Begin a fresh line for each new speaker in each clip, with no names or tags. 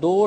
2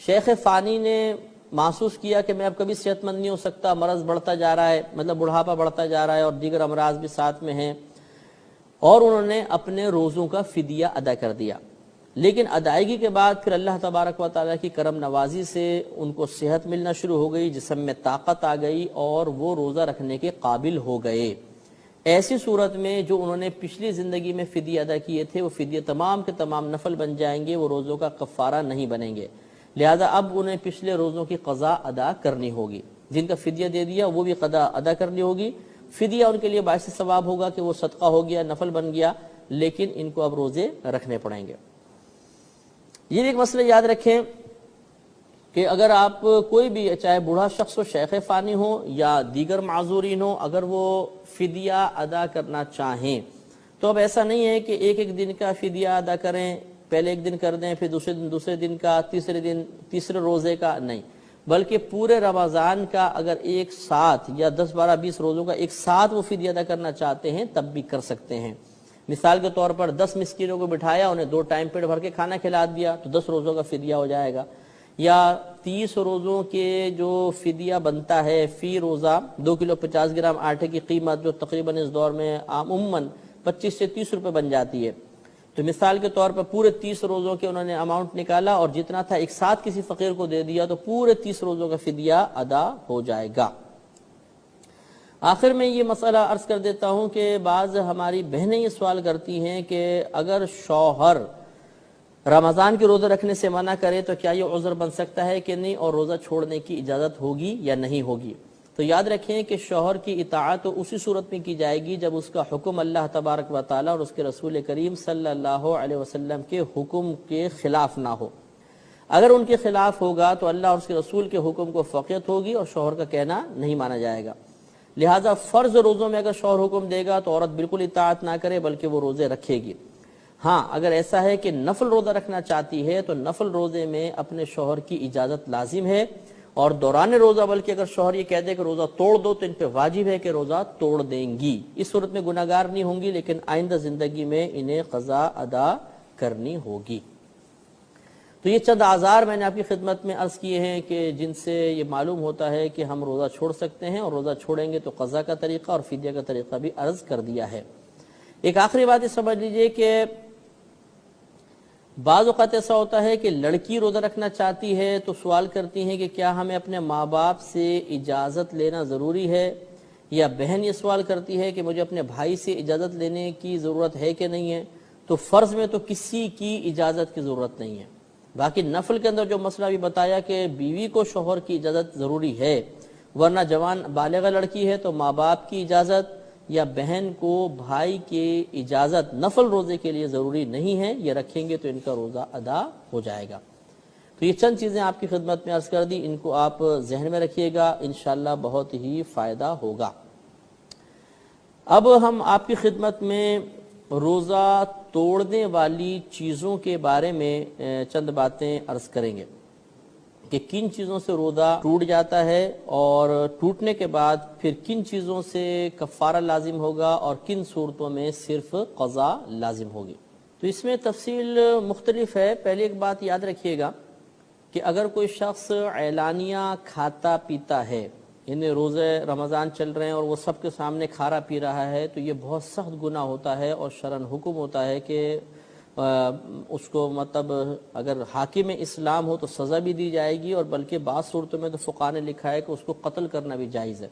شیخ فانی نے محسوس کیا کہ میں اب کبھی صحت مند نہیں ہو سکتا، مرض بڑھتا جا رہا ہے، مطلب بڑھاپا بڑھتا جا رہا ہے اور دیگر امراض بھی ساتھ میں ہیں، اور انہوں نے اپنے روزوں کا فدیہ ادا کر دیا۔ لیکن ادائیگی کے بعد پھر اللہ تبارک و تعالیٰ کی کرم نوازی سے ان کو صحت ملنا شروع ہو گئی، جسم میں طاقت آ گئی اور وہ روزہ رکھنے کے قابل ہو گئے۔ ایسی صورت میں جو انہوں نے پچھلی زندگی میں فدیہ ادا کیے تھے وہ فدیہ تمام کے تمام نفل بن جائیں گے، وہ روزوں کا کفارہ نہیں بنیں گے، لہذا اب انہیں پچھلے روزوں کی قضا ادا کرنی ہوگی۔ جن کا فدیہ دے دیا وہ بھی قضا ادا کرنی ہوگی۔ فدیہ ان کے لیے باعث ثواب ہوگا کہ وہ صدقہ ہو گیا، نفل بن گیا، لیکن ان کو اب روزے رکھنے پڑیں گے۔ یہ ایک مسئلہ یاد رکھیں کہ اگر آپ کوئی بھی چاہے بوڑھا شخص ہو، شیخ فانی ہو یا دیگر معذورین ہو، اگر وہ فدیہ ادا کرنا چاہیں تو اب ایسا نہیں ہے کہ ایک ایک دن کا فدیہ ادا کریں، پہلے ایک دن کر دیں، پھر دوسرے دن کا، تیسرے روزے کا، نہیں، بلکہ پورے رمضان کا اگر ایک ساتھ یا 10 12 20 روزوں کا ایک ساتھ وہ فدیہ ادا کرنا چاہتے ہیں تب بھی کر سکتے ہیں۔ مثال کے طور پر 10 مسکینوں کو بٹھایا، انہیں 2 ٹائم پیٹ بھر کے کھانا کھلا دیا تو 10 روزوں کا فدیہ ہو جائے گا، یا 30 روزوں کے جو فدیہ بنتا ہے فی روزہ 2 کلو 50 گرام آٹے کی قیمت، جو تقریباً اس دور میں عموماً 25 سے 30 روپے بن جاتی ہے، تو مثال کے طور پر پورے 30 روزوں کے انہوں نے اماؤنٹ نکالا اور جتنا تھا ایک ساتھ کسی فقیر کو دے دیا تو پورے 30 روزوں کا فدیہ ادا ہو جائے گا۔ آخر میں یہ مسئلہ عرض کر دیتا ہوں کہ بعض ہماری بہنیں یہ سوال کرتی ہیں کہ اگر شوہر رمضان کے روزے رکھنے سے منع کرے تو کیا یہ عذر بن سکتا ہے کہ نہیں، اور روزہ چھوڑنے کی اجازت ہوگی یا نہیں ہوگی؟ تو یاد رکھیں کہ شوہر کی اطاعت تو اسی صورت میں کی جائے گی جب اس کا حکم اللہ تبارک و تعالیٰ اور اس کے رسول کریم صلی اللہ علیہ وسلم کے حکم کے خلاف نہ ہو۔ اگر ان کے خلاف ہوگا تو اللہ اور اس کے رسول کے حکم کو فقیت ہوگی اور شوہر کا کہنا نہیں مانا جائے گا۔ لہٰذا فرض روزوں میں اگر شوہر حکم دے گا تو عورت بالکل اطاعت نہ کرے بلکہ وہ روزے رکھے گی۔ ہاں اگر ایسا ہے کہ نفل روزہ رکھنا چاہتی ہے تو نفل روزے میں اپنے شوہر کی اجازت لازم ہے، اور دوران روزہ بلکہ اگر شوہر یہ کہہ دے کہ روزہ توڑ دو تو ان پہ واجب ہے کہ روزہ توڑ دیں گی۔ اس صورت میں گناہگار نہیں ہوں گی، لیکن آئندہ زندگی میں انہیں قضا ادا کرنی ہوگی۔ تو یہ چند اعذار میں نے آپ کی خدمت میں عرض کیے ہیں کہ جن سے یہ معلوم ہوتا ہے کہ ہم روزہ چھوڑ سکتے ہیں، اور روزہ چھوڑیں گے تو قضا کا طریقہ اور فدیہ کا طریقہ بھی عرض کر دیا ہے۔ ایک آخری بات یہ سمجھ لیجئے کہ بعض اوقات ایسا ہوتا ہے کہ لڑکی روزہ رکھنا چاہتی ہے تو سوال کرتی ہیں کہ کیا ہمیں اپنے ماں باپ سے اجازت لینا ضروری ہے، یا بہن یہ سوال کرتی ہے کہ مجھے اپنے بھائی سے اجازت لینے کی ضرورت ہے کہ نہیں ہے۔ تو فرض میں تو کسی کی اجازت کی ضرورت نہیں ہے، باقی نفل کے اندر جو مسئلہ بھی بتایا کہ بیوی کو شوہر کی اجازت ضروری ہے، ورنہ جوان بالغ لڑکی ہے تو ماں باپ کی اجازت یا بہن کو بھائی کی اجازت نفل روزے کے لیے ضروری نہیں ہے، یہ رکھیں گے تو ان کا روزہ ادا ہو جائے گا۔ تو یہ چند چیزیں آپ کی خدمت میں عرض کر دی، ان کو آپ ذہن میں رکھیے گا، انشاءاللہ بہت ہی فائدہ ہوگا۔ اب ہم آپ کی خدمت میں روزہ توڑنے والی چیزوں کے بارے میں چند باتیں عرض کریں گے کہ کن چیزوں سے روزہ ٹوٹ جاتا ہے، اور ٹوٹنے کے بعد پھر کن چیزوں سے کفارہ لازم ہوگا اور کن صورتوں میں صرف قضا لازم ہوگی۔ تو اس میں تفصیل مختلف ہے۔ پہلے ایک بات یاد رکھیے گا کہ اگر کوئی شخص اعلانیہ کھاتا پیتا ہے، یعنی روزے رمضان چل رہے ہیں اور وہ سب کے سامنے کھارا پی رہا ہے، تو یہ بہت سخت گناہ ہوتا ہے، اور شرعاً حکم ہوتا ہے کہ اس کو مطلب اگر حاکم اسلام ہو تو سزا بھی دی جائے گی، اور بلکہ بعض صورتوں میں تو فقہاء نے لکھا ہے کہ اس کو قتل کرنا بھی جائز ہے۔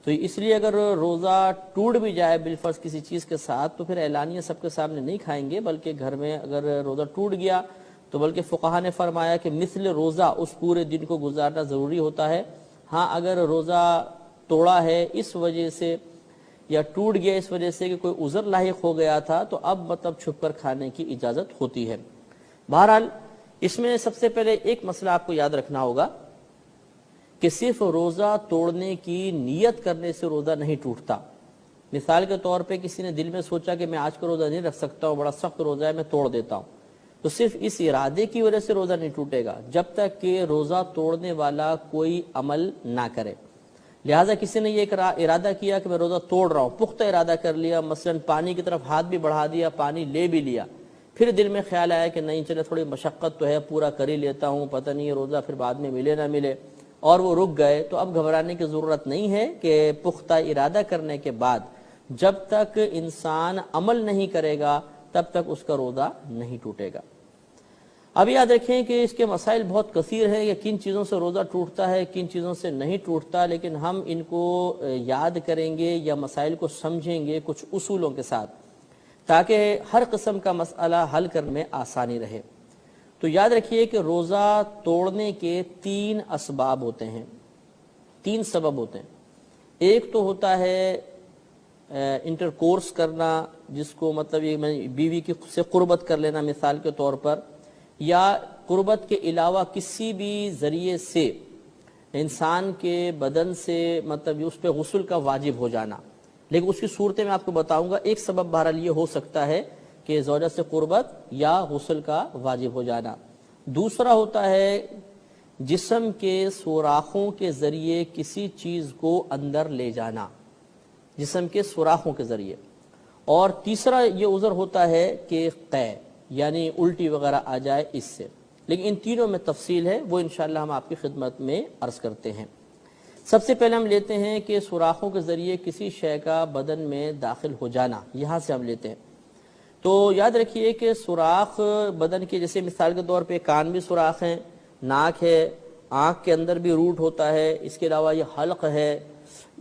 تو اس لیے اگر روزہ ٹوٹ بھی جائے بالفرض کسی چیز کے ساتھ تو پھر اعلانیہ سب کے سامنے نہیں کھائیں گے، بلکہ گھر میں اگر روزہ ٹوٹ گیا تو بلکہ فقہاء نے فرمایا کہ مثل روزہ اس پورے دن کو گزارنا ضروری ہوتا ہے۔ ہاں اگر روزہ توڑا ہے اس وجہ سے یا ٹوٹ گیا اس وجہ سے کہ کوئی عذر لاحق ہو گیا تھا تو اب مطلب چھپ کر کھانے کی اجازت ہوتی ہے۔ بہرحال اس میں سب سے پہلے ایک مسئلہ آپ کو یاد رکھنا ہوگا کہ صرف روزہ توڑنے کی نیت کرنے سے روزہ نہیں ٹوٹتا۔ مثال کے طور پہ کسی نے دل میں سوچا کہ میں آج کا روزہ نہیں رکھ سکتا ہوں، بڑا سخت روزہ ہے، میں توڑ دیتا ہوں، تو صرف اس ارادے کی وجہ سے روزہ نہیں ٹوٹے گا جب تک کہ روزہ توڑنے والا کوئی عمل نہ کرے۔ لہٰذا کسی نے یہ ارادہ کیا کہ میں روزہ توڑ رہا ہوں، پختہ ارادہ کر لیا، مثلا پانی کی طرف ہاتھ بھی بڑھا دیا، پانی لے بھی لیا، پھر دل میں خیال آیا کہ نہیں چلے تھوڑی مشقت تو ہے، پورا کر ہی لیتا ہوں، پتہ نہیں یہ روزہ پھر بعد میں ملے نہ ملے، اور وہ رک گئے، تو اب گھبرانے کی ضرورت نہیں ہے کہ پختہ ارادہ کرنے کے بعد جب تک انسان عمل نہیں کرے گا تب تک اس کا روزہ نہیں ٹوٹے گا۔ اب یاد رکھیں کہ اس کے مسائل بہت کثیر ہیں کہ کن چیزوں سے روزہ ٹوٹتا ہے، کن چیزوں سے نہیں ٹوٹتا، لیکن ہم ان کو یاد کریں گے یا مسائل کو سمجھیں گے کچھ اصولوں کے ساتھ تاکہ ہر قسم کا مسئلہ حل کرنے میں آسانی رہے۔ تو یاد رکھیے کہ روزہ توڑنے کے 3 اسباب ہوتے ہیں، 3 سبب ہوتے ہیں۔ ایک تو ہوتا ہے انٹرکورس کرنا، جس کو مطلب یہ بیوی کی سے قربت کر لینا مثال کے طور پر، یا قربت کے علاوہ کسی بھی ذریعے سے انسان کے بدن سے مطلب اس پہ غسل کا واجب ہو جانا، لیکن اس کی صورتیں میں آپ کو بتاؤں گا۔ ایک سبب بہرحال یہ ہو سکتا ہے کہ زوجہ سے قربت یا غسل کا واجب ہو جانا۔ دوسرا ہوتا ہے جسم کے سوراخوں کے ذریعے کسی چیز کو اندر لے جانا، جسم کے سوراخوں کے ذریعے۔ اور تیسرا یہ عذر ہوتا ہے کہ قے، یعنی الٹی وغیرہ آ جائے اس سے۔ لیکن ان تینوں میں تفصیل ہے، وہ انشاءاللہ ہم آپ کی خدمت میں عرض کرتے ہیں۔ سب سے پہلے ہم لیتے ہیں کہ سوراخوں کے ذریعے کسی شے کا بدن میں داخل ہو جانا، یہاں سے ہم لیتے ہیں۔ تو یاد رکھیے کہ سوراخ بدن کے، جیسے مثال کے طور پہ کان بھی سوراخ ہیں، ناک ہے، آنکھ کے اندر بھی روٹ ہوتا ہے، اس کے علاوہ یہ حلق ہے،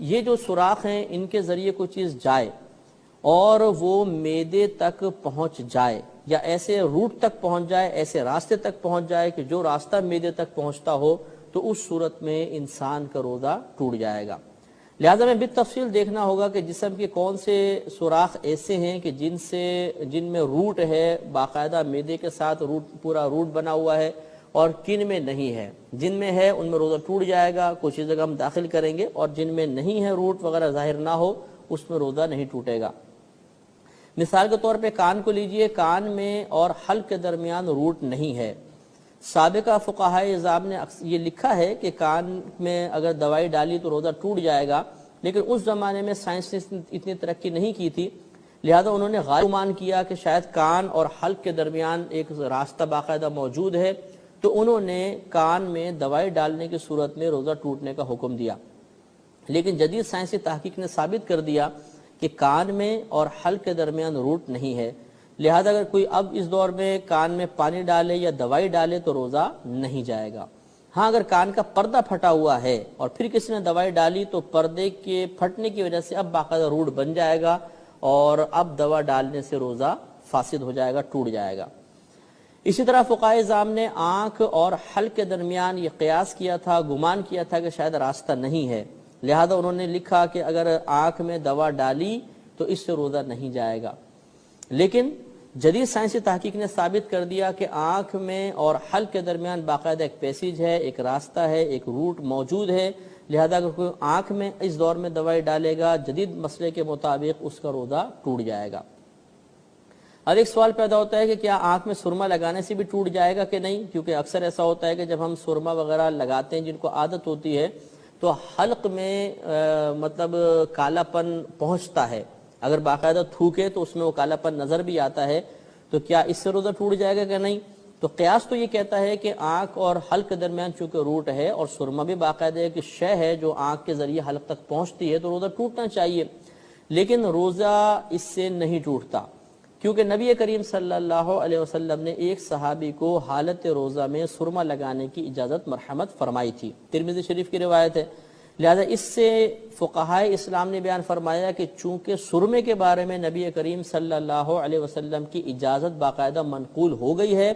یہ جو سوراخ ہیں ان کے ذریعے کوئی چیز جائے اور وہ معدے تک پہنچ جائے یا ایسے روٹ تک پہنچ جائے، ایسے راستے تک پہنچ جائے کہ جو راستہ معدے تک پہنچتا ہو، تو اس صورت میں انسان کا روزہ ٹوٹ جائے گا۔ لہذا میں بالتفصیل دیکھنا ہوگا کہ جسم کے کون سے سوراخ ایسے ہیں کہ جن میں روٹ ہے، باقاعدہ معدے کے ساتھ پورا روٹ بنا ہوا ہے، اور کن میں نہیں ہے۔ جن میں ہے ان میں روزہ ٹوٹ جائے گا، کچھ جگہ ہم داخل کریں گے، اور جن میں نہیں ہے، روٹ وغیرہ ظاہر نہ ہو، اس میں روزہ نہیں ٹوٹے گا۔ مثال کے طور پہ کان کو لیجئے، کان میں اور حلق کے درمیان روٹ نہیں ہے۔ سابقہ فقہائے اعظام نے یہ لکھا ہے کہ کان میں اگر دوائی ڈالی تو روزہ ٹوٹ جائے گا، لیکن اس زمانے میں سائنس نے اتنی ترقی نہیں کی تھی، لہذا انہوں نے غالب گمان کیا کہ شاید کان اور حلق کے درمیان ایک راستہ باقاعدہ موجود ہے، تو انہوں نے کان میں دوائی ڈالنے کی صورت میں روزہ ٹوٹنے کا حکم دیا۔ لیکن جدید سائنسی تحقیق نے ثابت کر دیا کہ کان میں اور حلق کے درمیان روٹ نہیں ہے، لہذا اگر کوئی اب اس دور میں کان میں پانی ڈالے یا دوائی ڈالے تو روزہ نہیں جائے گا۔ ہاں اگر کان کا پردہ پھٹا ہوا ہے اور پھر کسی نے دوائی ڈالی تو پردے کے پھٹنے کی وجہ سے اب باقاعدہ روٹ بن جائے گا، اور اب دوا ڈالنے سے روزہ فاسد ہو جائے گا، ٹوٹ جائے گا۔ اسی طرح فقہائے اعظام نے آنکھ اور حلق کے درمیان یہ قیاس کیا تھا، گمان کیا تھا کہ شاید راستہ نہیں ہے، لہذا انہوں نے لکھا کہ اگر آنکھ میں دوا ڈالی تو اس سے روزہ نہیں جائے گا۔ لیکن جدید سائنسی تحقیق نے ثابت کر دیا کہ آنکھ میں اور حلق کے درمیان باقاعدہ ایک پیسیج ہے، ایک راستہ ہے، ایک روٹ موجود ہے، لہذا اگر کوئی آنکھ میں اس دور میں دوائی ڈالے گا جدید مسئلے کے مطابق اس کا روزہ ٹوٹ جائے گا۔ اب ایک سوال پیدا ہوتا ہے کہ کیا آنکھ میں سرما لگانے سے بھی ٹوٹ جائے گا کہ نہیں، کیونکہ اکثر ایسا ہوتا ہے کہ جب ہم سرما وغیرہ لگاتے ہیں جن کو عادت ہوتی ہے تو حلق میں مطلب کالا پن پہنچتا ہے، اگر باقاعدہ تھوکے تو اس میں وہ کالا پن نظر بھی آتا ہے، تو کیا اس سے روزہ ٹوٹ جائے گا کہ نہیں؟ تو قیاس تو یہ کہتا ہے کہ آنکھ اور حلق کے درمیان چونکہ روٹ ہے اور سرما بھی باقاعدہ ایک شے ہے جو آنکھ کے ذریعے حلق تک پہنچتی ہے، تو روزہ ٹوٹنا چاہیے، لیکن روزہ اس سے نہیں ٹوٹتا، کیونکہ نبی کریم صلی اللہ علیہ وسلم نے ایک صحابی کو حالت روزہ میں سرما لگانے کی اجازت مرحمت فرمائی تھی، ترمذی شریف کی روایت ہے۔ لہذا اس سے فقہائے اسلام نے بیان فرمایا کہ چونکہ سرمے کے بارے میں نبی کریم صلی اللہ علیہ وسلم کی اجازت باقاعدہ منقول ہو گئی ہے،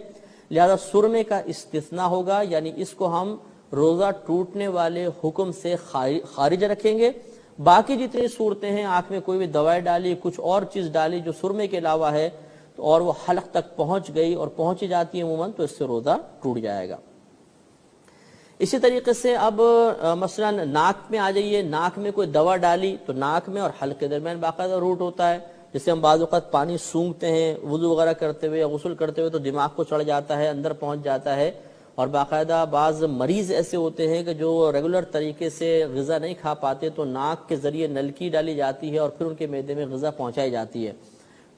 لہذا سرمے کا استثناء ہوگا، یعنی اس کو ہم روزہ ٹوٹنے والے حکم سے خارج رکھیں گے۔ باقی جتنی صورتیں ہیں، آنکھ میں کوئی بھی دوائی ڈالی، کچھ اور چیز ڈالی جو سرمے کے علاوہ ہے اور وہ حلق تک پہنچ گئی اور پہنچی جاتی ہے عموماً، تو اس سے روزہ ٹوٹ جائے گا۔ اسی طریقے سے اب مثلا ناک میں آ جائیے، ناک میں کوئی دوا ڈالی تو ناک میں اور حلق کے درمیان باقاعدہ روٹ ہوتا ہے، جسے ہم بعض اوقات پانی سونگھتے ہیں وضو وغیرہ کرتے ہوئے یا غسل کرتے ہوئے تو دماغ کو چڑھ جاتا ہے، اندر پہنچ جاتا ہے، اور باقاعدہ بعض مریض ایسے ہوتے ہیں کہ جو ریگولر طریقے سے غذا نہیں کھا پاتے تو ناک کے ذریعے نلکی ڈالی جاتی ہے اور پھر ان کے معدے میں غذا پہنچائی جاتی ہے،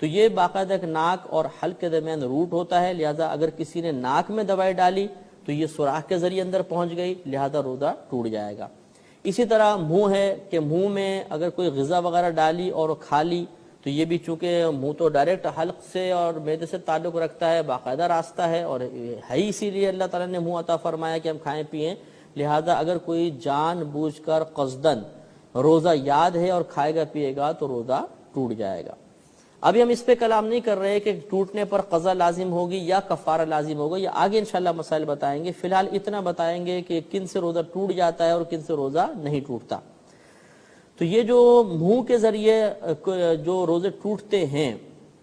تو یہ باقاعدہ ایک ناک اور حلق کے درمیان روٹ ہوتا ہے، لہذا اگر کسی نے ناک میں دوائی ڈالی تو یہ سوراخ کے ذریعے اندر پہنچ گئی، لہذا روزہ ٹوٹ جائے گا۔ اسی طرح منہ ہے کہ منہ میں اگر کوئی غذا وغیرہ ڈالی اور کھا لی تو یہ بھی چونکہ منہ تو ڈائریکٹ حلق سے اور معدے سے تعلق رکھتا ہے، باقاعدہ راستہ ہے اور ہے اسی لیے اللہ تعالیٰ نے منہ عطا فرمایا کہ ہم کھائیں پئیں، لہذا اگر کوئی جان بوجھ کر قصدن روزہ یاد ہے اور کھائے گا پیے گا تو روزہ ٹوٹ جائے گا۔ ابھی ہم اس پہ کلام نہیں کر رہے کہ ٹوٹنے پر قضا لازم ہوگی یا کفارہ لازم ہوگا، یا آگے انشاءاللہ مسائل بتائیں گے، فی الحال اتنا بتائیں گے کہ کن سے روزہ ٹوٹ جاتا ہے اور کن سے روزہ نہیں ٹوٹتا۔ تو یہ جو منہ کے ذریعے جو روزے ٹوٹتے ہیں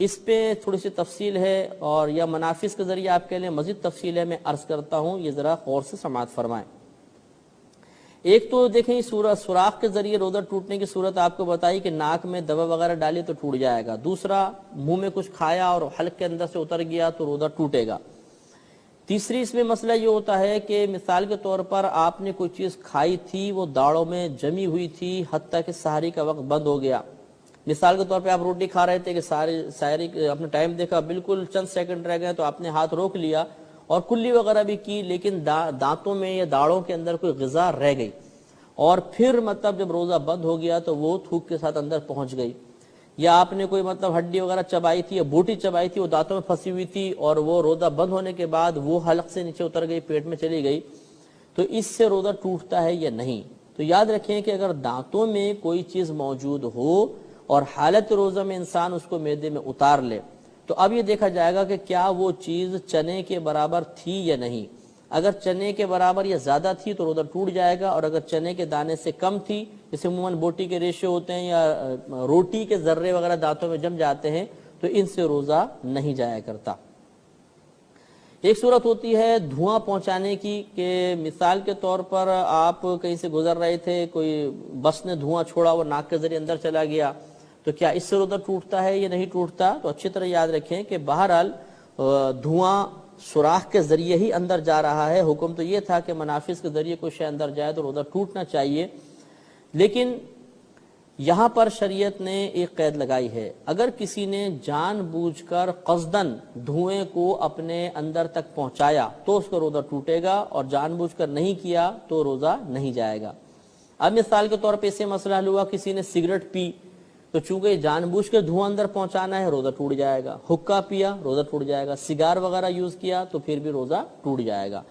اس پہ تھوڑی سی تفصیل ہے، اور یا منافذ کے ذریعے آپ کے لیے مزید تفصیل ہے، میں عرض کرتا ہوں، یہ ذرا غور سے سماعت فرمائیں۔ ایک تو دیکھیں سوراخ کے ذریعے روزہ ٹوٹنے کی صورت آپ کو بتائی کہ ناک میں دوا وغیرہ ڈالی تو ٹوٹ جائے گا، دوسرا منہ میں کچھ کھایا اور حلق کے اندر سے اتر گیا تو روزہ ٹوٹے گا، تیسری اس میں مسئلہ یہ ہوتا ہے کہ مثال کے طور پر آپ نے کوئی چیز کھائی تھی، وہ داڑوں میں جمی ہوئی تھی حتیٰ کہ سحری کا وقت بند ہو گیا، مثال کے طور پہ آپ روٹی کھا رہے تھے کہ سحری اپنا ٹائم دیکھا، بالکل چند سیکنڈ رہ گئے تو آپ نے ہاتھ روک لیا اور کلی وغیرہ بھی کی، لیکن دانتوں میں یا داڑوں کے اندر کوئی غذا رہ گئی، اور پھر مطلب جب روزہ بند ہو گیا تو وہ تھوک کے ساتھ اندر پہنچ گئی، یا آپ نے کوئی مطلب ہڈی وغیرہ چبائی تھی یا بوٹی چبائی تھی، وہ دانتوں میں پھنسی ہوئی تھی اور وہ روزہ بند ہونے کے بعد وہ حلق سے نیچے اتر گئی، پیٹ میں چلی گئی، تو اس سے روزہ ٹوٹتا ہے یا نہیں؟ تو یاد رکھیں کہ اگر دانتوں میں کوئی چیز موجود ہو اور حالت روزہ میں انسان اس کو معدے میں اتار لے تو اب یہ دیکھا جائے گا کہ کیا وہ چیز چنے کے برابر تھی یا نہیں، اگر چنے کے برابر یا زیادہ تھی تو روزہ ٹوٹ جائے گا، اور اگر چنے کے دانے سے کم تھی، جیسے عموماً بوٹی کے ریشے ہوتے ہیں یا روٹی کے ذرے وغیرہ دانتوں میں جم جاتے ہیں تو ان سے روزہ نہیں جایا کرتا۔ ایک صورت ہوتی ہے دھواں پہنچانے کی، کہ مثال کے طور پر آپ کہیں سے گزر رہے تھے، کوئی بس نے دھواں چھوڑا، وہ ناک کے ذریعے اندر چلا گیا، تو کیا اس سے روزہ ٹوٹتا ہے یا نہیں ٹوٹتا؟ تو اچھی طرح یاد رکھیں کہ بہرحال دھواں سوراخ کے ذریعے ہی اندر جا رہا ہے، حکم تو یہ تھا کہ منافذ کے ذریعے کوئی شے اندر جائے تو روزہ ٹوٹنا چاہیے، لیکن یہاں پر شریعت نے ایک قید لگائی ہے، اگر کسی نے جان بوجھ کر قصدن دھوئیں کو اپنے اندر تک پہنچایا تو اس کا روزہ ٹوٹے گا، اور جان بوجھ کر نہیں کیا تو روزہ نہیں جائے گا۔ اب مثال کے طور پہ اسے مسئلہ حل ہوا، کسی نے سگریٹ پی تو چونکہ جان بوجھ کے دھواں اندر پہنچانا ہے روزہ ٹوٹ جائے گا، حقہ پیا روزہ ٹوٹ جائے گا، سگار وغیرہ یوز کیا تو پھر بھی روزہ ٹوٹ جائے گا،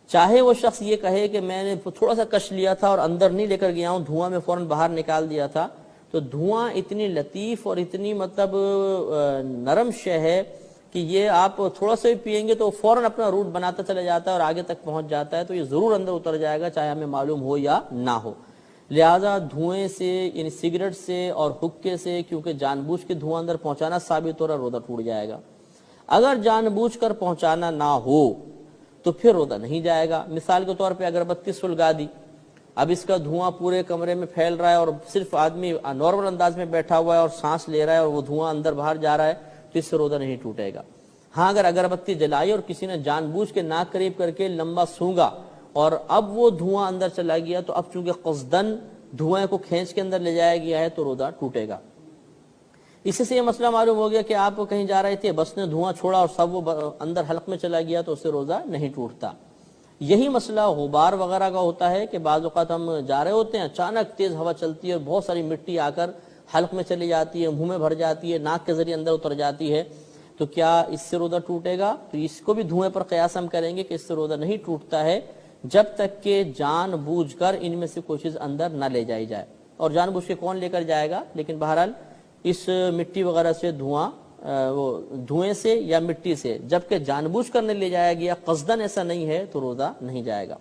چاہے وہ شخص یہ کہے کہ میں نے تھوڑا سا کش لیا تھا اور اندر نہیں لے کر گیا ہوں، دھواں میں فوراً باہر نکال دیا تھا، تو دھواں اتنی لطیف اور اتنی مطلب نرم شے ہے کہ یہ آپ تھوڑا سا بھی پیئیں گے تو فوراً اپنا روٹ بناتا چلا جاتا ہے اور آگے تک پہنچ جاتا ہے، تو یہ ضرور اندر اتر جائے گا چاہے ہمیں معلوم ہو یا نہ ہو، لہذا دھوئیں سے یعنی سگریٹ سے اور حقے سے کیونکہ جان بوجھ کے دھواں اندر پہنچانا ثابت ہو رہا، روزہ ٹوٹ جائے گا۔ اگر جان بوجھ کر پہنچانا نہ ہو تو پھر روزہ نہیں جائے گا، مثال کے طور پہ اگربتی سلگا دی، اب اس کا دھواں پورے کمرے میں پھیل رہا ہے اور صرف آدمی نارمل انداز میں بیٹھا ہوا ہے اور سانس لے رہا ہے اور وہ دھواں اندر باہر جا رہا ہے تو اس سے روزہ نہیں ٹوٹے گا۔ ہاں اگر اگربتی جلائی اور کسی نے جان بوجھ کے ناک قریب کر کے لمبا سونگا اور اب وہ دھواں اندر چلا گیا تو اب چونکہ قصدن دھوئیں کو کھینچ کے اندر لے جایا گیا ہے تو روزہ ٹوٹے گا۔ اسی سے یہ مسئلہ معلوم ہو گیا کہ آپ کہیں جا رہے تھے، بس نے دھواں چھوڑا اور سب وہ اندر حلق میں چلا گیا تو اس سے روزہ نہیں ٹوٹتا۔ یہی مسئلہ غبار وغیرہ کا ہوتا ہے کہ بعض اوقات ہم جا رہے ہوتے ہیں، اچانک تیز ہوا چلتی ہے اور بہت ساری مٹی آ کر حلق میں چلی جاتی ہے، منہ میں بھر جاتی ہے، ناک کے ذریعے اندر اتر جاتی ہے، تو کیا اس سے روزہ ٹوٹے گا؟ تو اس کو بھی دھوئیں پر قیاس ہم کریں گے کہ اس سے روزہ نہیں ٹوٹتا ہے جب تک کہ جان بوجھ کر ان میں سے کوئی چیز اندر نہ لے جائی جائے، اور جان بوجھ کے کون لے کر جائے گا، لیکن بہرحال اس مٹی وغیرہ سے دھوئیں سے یا مٹی سے جبکہ جان بوجھ کر نہیں لے جایا گیا، قصدن ایسا نہیں ہے تو روزہ نہیں جائے گا۔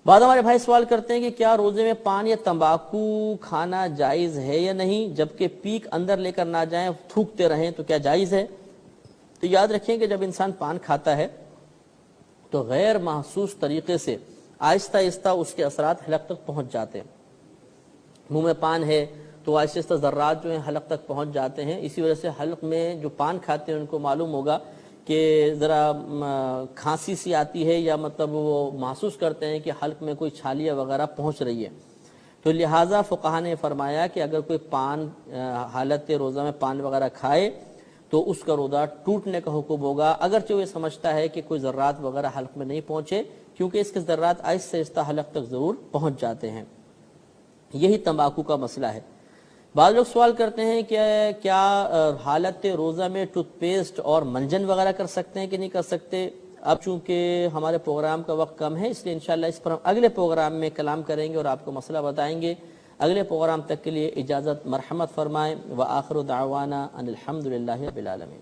بعد ہمارے بھائی سوال کرتے ہیں کہ کیا روزے میں پان یا تمباکو کھانا جائز ہے یا نہیں، جبکہ پیک اندر لے کر نہ جائیں، تھوکتے رہیں تو کیا جائز ہے؟ تو یاد رکھیں کہ جب انسان پان کھاتا ہے تو غیر محسوس طریقے سے آہستہ آہستہ اس کے اثرات حلق تک پہنچ جاتے ہیں، منہ میں پان ہے تو آہستہ آہستہ ذرات جو ہیں حلق تک پہنچ جاتے ہیں، اسی وجہ سے حلق میں جو پان کھاتے ہیں ان کو معلوم ہوگا کہ ذرا کھانسی سی آتی ہے یا مطلب وہ محسوس کرتے ہیں کہ حلق میں کوئی چھالیاں وغیرہ پہنچ رہی ہے، تو لہٰذا فقہا نے فرمایا کہ اگر کوئی پان حالت روزہ میں پان وغیرہ کھائے تو اس کا روزہ ٹوٹنے کا حکم ہوگا، اگرچہ وہ سمجھتا ہے کہ کوئی ذرات وغیرہ حلق میں نہیں پہنچے، کیونکہ اس کے ذرات آہستہ آہستہ حلق تک ضرور پہنچ جاتے ہیں۔ یہی تمباکو کا مسئلہ ہے۔ بعض لوگ سوال کرتے ہیں کہ کیا حالت روزہ میں ٹوتھ پیسٹ اور منجن وغیرہ کر سکتے ہیں کہ نہیں کر سکتے؟ اب چونکہ ہمارے پروگرام کا وقت کم ہے، اس لیے انشاءاللہ اس پر ہم اگلے پروگرام میں کلام کریں گے اور آپ کو مسئلہ بتائیں گے۔ اگلے پروگرام تک کے لیے اجازت مرحمت فرمائیں۔ وآخر دعوانا ان الحمدللہ رب العالمین۔